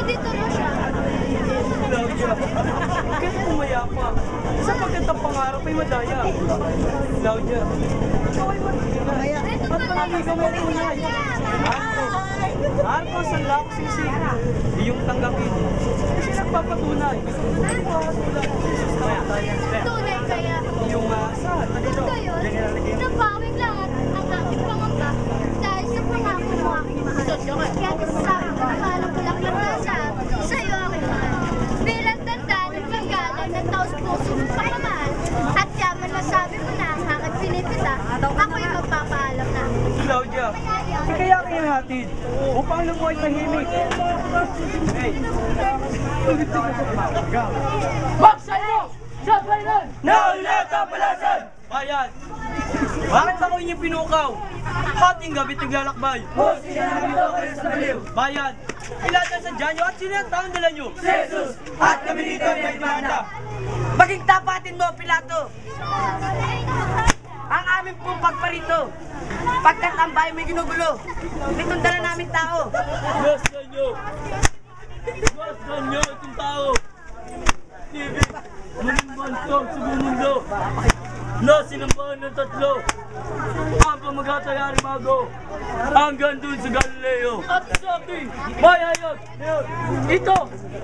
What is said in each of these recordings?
Nandito na siya. Claudia, kaya pumayapa. Sapagkat ang pangarap ay madaya. Claudia, ikaw ay matigilay. At panaligaw mo tunay. Marco, sa lako sisig. Iyong tanggapin. Kasi nagpapatunay. Tunay kaya. Iyong saan? Ngayon, nabawig lang ang aking pangamba dahil sa pangako mo aking mahal. Kaya nasasabi ko na mahalang bulaklak na sa'yo aking mahal. Bilang tanda ng paggalang ng taos puso ng pagmamahal at yaman na sabi mo na ang aking pinipita, ako'y magpapaalam na. Claudia, kaya kayo hatid upang lumuhay tahimik. Hey! Magsayo! Sa bayan! Naulat ang palasan! Bayan! Bakit ako inyong pinukaw? Hating gabi't naglalakbay. Busi na namin ito kayo sa baliw! Bayan! Ilatan sa dyan nyo at sino ang taong dala nyo? Si Jesus! At kami dito ay may demanda! Maging tapatin mo, Pilato! Ang aming pong pagparito, pagkat ang bayan may ginugulo, nitong dala namin tao. Masdan nyo! Masdan nyo itong tao! TV! Muling bansong sa buong mundo! Na sinambahan ng tatlo! Ang pamagatay Arimago! Hanggang dun sa Galileo! At sa aking bayayag! Ito!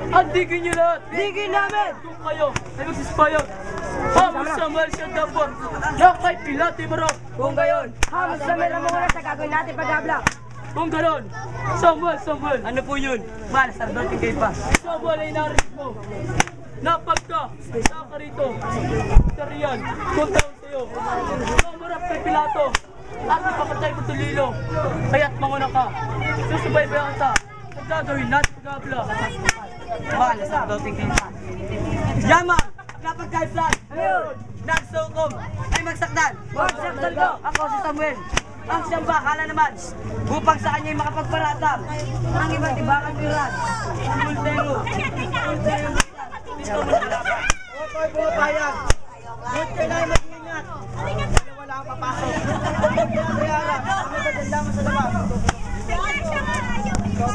Ang digin nyo lahat! Digin namin! Kung kayo ay magsispayag! Hamon sa Marsha Dapot! Na kay Pilate Marot! Kung gayon, hamos sa mera muna sa gagawin natin pag-abla. Kung ganon, Samuel! Ano po yun? Mal, sardote kayo pa. Samuel ay narinig mo! Napagka! Saka rito! Sariyan! Kung taon sa'yo! Mamarap kay Pilato! At ipapatay ko tulilo! Kaya't manguna ka! Susubaybayan ka! At gagawin natin pag-abla! Mal, sardote kayo pa. Yamang! Napagkaisan! Nagsukom! Ay magsakdan! Magsakdan ko! Ako si Samuel! Ang siyang bakala naman upang sa kanya'y makapagparatang ang iba't ibang kantiran. Multero! Multero! Dito mo nalaban! Oto'y bumabayan! Huwag kayo na mag-ingat! Kaya wala kang papasok! Kaya lang, kami magandang sa labas!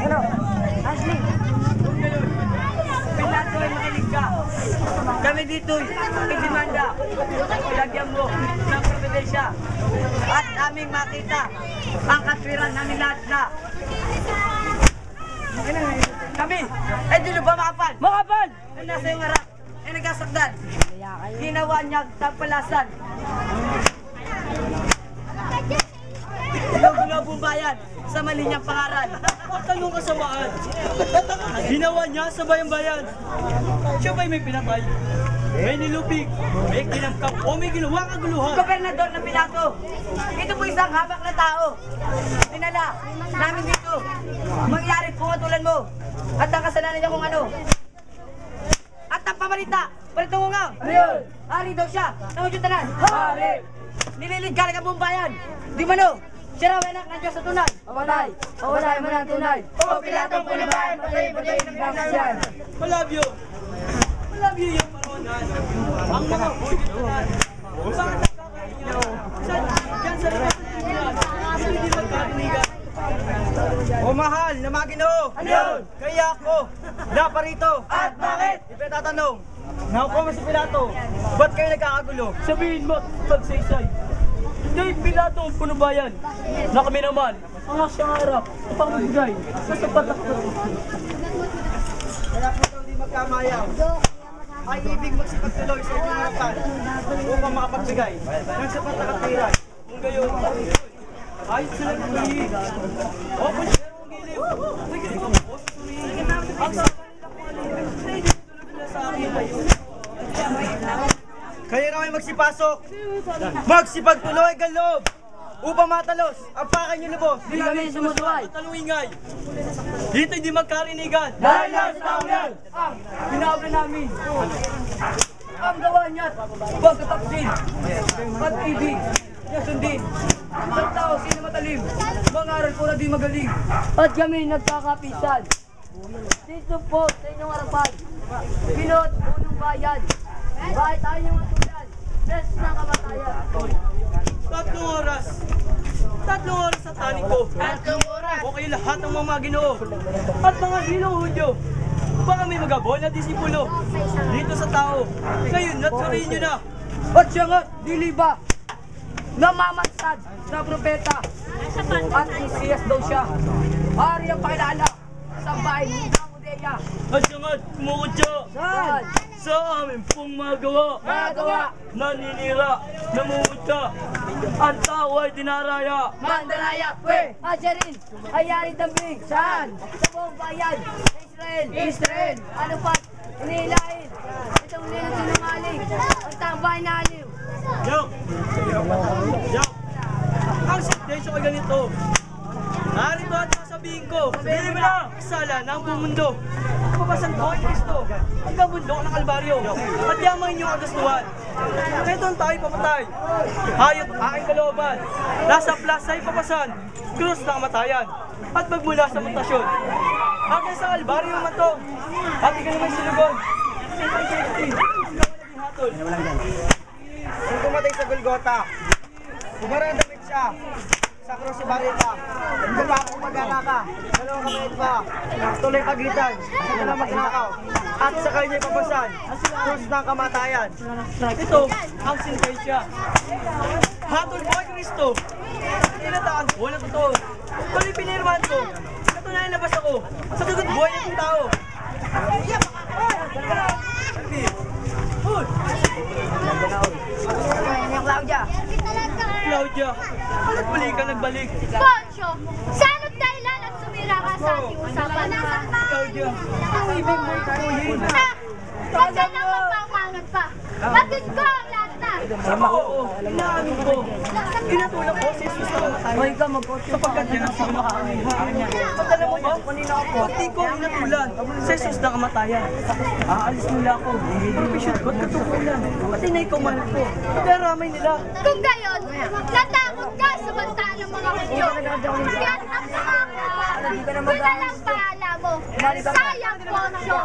Ano? Ashley! Pilato ay makinig ka! Kami dito'y idemanda! Ilagyan mo ng propedensya at aming makita ang katwiran namin lahat na kami ay di ba makapal? Makapal! Na nasa iyong harap ay nagkasakdan. Ginawa niya tampalasan. Ginugulo buong bayan sa mali niyang pangaral. At anong kasamaan? Ginawa niya sa bayang-bayan. Siya ba'y may pinatay? May nilupig? May kinamkap o may ginawa kaguluhan? Gobernador ng Pilato, ito po isang habak na tao. Dinala namin dito. Mangyari po katulad mo. At ang kasalanan niya kung ano. At ang pamalita, palitong nga. Ayun! Hari daw siya. Nangudyutanan. Hari! Nililigala ka buong bayan. Di mano, siya raw anak ng Diyos sa tunay. Pamatay! Pamatay mo ng tunay! O Pilato po na bayan! Patay-patay ng gangsiyan! Malabyo! Malabyo yung paronan. Ang mga budyotunan. Bakit nakakainyo? Diyan sa lupa ng tunan. Hindi magkakinigan. O mahal na Maginoo! Ano yun? Kaya ako, naparito. At bakit? Ipinatanong, nakuha si Pilato, ba't kayo nagkakagulo? Sabihin mo, pagsaysay. Hindi Pilato ang punubayan, na kami naman, ang asyang harap, upang magbigay sa sapat na kapatid. Kaya po ito hindi magkamayaw. Ay ibig magsipagtuloy sa inyong harapan upang makapagbigay ng sapat na katiran. Kung gayon, ay sila nagpili. O, kung siya ang giliw. Sige, ang sabi nila kung ano, sa akin ngayon. Kaya kami magsipasok, magsipagtuloy ang loob, upang matalos ang pakay niyo lubos. Di kami sumusuway! Talungingay, dito hindi magkarinigan. Dahil lang sa taong yan! Pinabla namin ang gawa niya at pagkatapsin, pag-ibig, sundin. Ang tao, sino matalim, mangaral ko na di magaling. At kami nagkakapisan. Dito po sa inyong harapan, Pino't unong bayan. Bahay tayo ng matulan, best ng kamatayan. 3 oras, 3 oras sa taning ko. 3 oras? O kayo lahat ng mga Ginoo. At mga hilong Hudyo. Baka may magabol na disipulo dito sa tao. Ngayon, naturihin nyo na. At siya nga, dili ba? Namamansad na propeta. At isiyas daw siya. Hari ang pakilala sa bahay ng Judea. At siya nga, kumukutya Saan? sa amin pong magawa. Naninira, namumutya. Ang tao ay dinaraya. Mandaraya, we! Asya rin, hayari dambing. Saan? Sa buong bayan. Sa Israel. Ano pa? Inihilahin. Itong nila sinungaling. Ang tambay na aliw. Yok! Yok! Ang sentensya ko ganito. Narito at sasabihin ko, sabihin mo na, sala ng buong mundo. Papasan ko ay Kristo, hanggang bundok ng Kalbaryo, at yaman inyong kagustuhan. Ito ang tayo papatay, hayot aking kalooban, nasa plaza ay papasan, krus ng kamatayan, at magmula sa mutasyon. Hanggang sa Kalbaryo man to, at ikaw naman silugon. Hatol. Nung tumatay sa Golgota, bumarang damit siya sa krus si Barita. Hindi pa ako mag-alaka. Dalawang kamay pa. Tuloy pagitan. Hindi na magnakaw. At sa kanya papasan. Krus ng kamatayan. Ito ang sentensya. Hatol mo kay Kristo. Tinataan ko na totoo. Tuloy pinirmahan ko. Katunayan labas ako sa dugot buhay ng tao. Claudia, bakit balik ka nagbalik? Poncho, saan ang dahilan at sumira ka sa ating usapan? Claudia, ang ibig mo tayo yun. Kasi lang magpapangan pa. Batid ko ang lahat na. Oo, inaamin ko. Tinatulak ko si Jesus na kamatay. Hoy ka, mag-coach. Sapagkat yan ang sinumakaamihan niya. At alam mo ba, pati ko inatulan sa Jesus na kamatayan. Aalis nila ako. Propisyon ko at katukulan. Pati na ikaw man po. Daramay nila. Kung gayon, natakot ka sa banta ng mga Hudyo. Kaya't ang mga lang paala mo. Sayang, Poncho.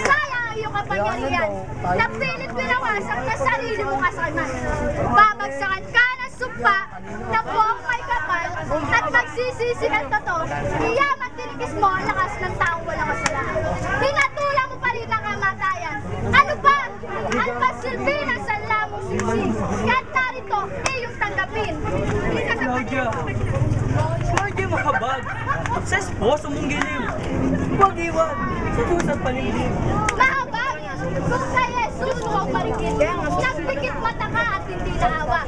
Sayang ang iyong kapangyarihan. Napilit pinawasak na sarili mong kasanan. Babagsakan ka ng sumpa na buong may kapal at magsisisi ng totoo. Iyaman tinikis mo ang lakas ng taong walang kasalanan. Hinatulang mo pa rin ang kamatayan. Ano ba? Ang pasilbi ng sanlamong siksik. Kaya't narito, iyong tanggapin. Claudia, Claudia mahabag. Sa esposo mong gilim. Huwag iwan. Sa pusat paligid. Mahabag! Kung sa Jesus mo ang marikit, nagpikit mata ka at hindi naawa.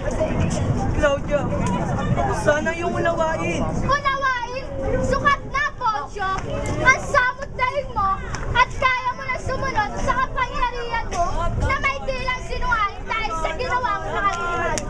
Claudia, sana yung unawain. Unawain, sukat na, Poncho! Ang samot dahil mo at kaya mo na sumunod sa kapangyarihan mo na may tilang sinungaling dahil sa ginawa mo na kaliliman.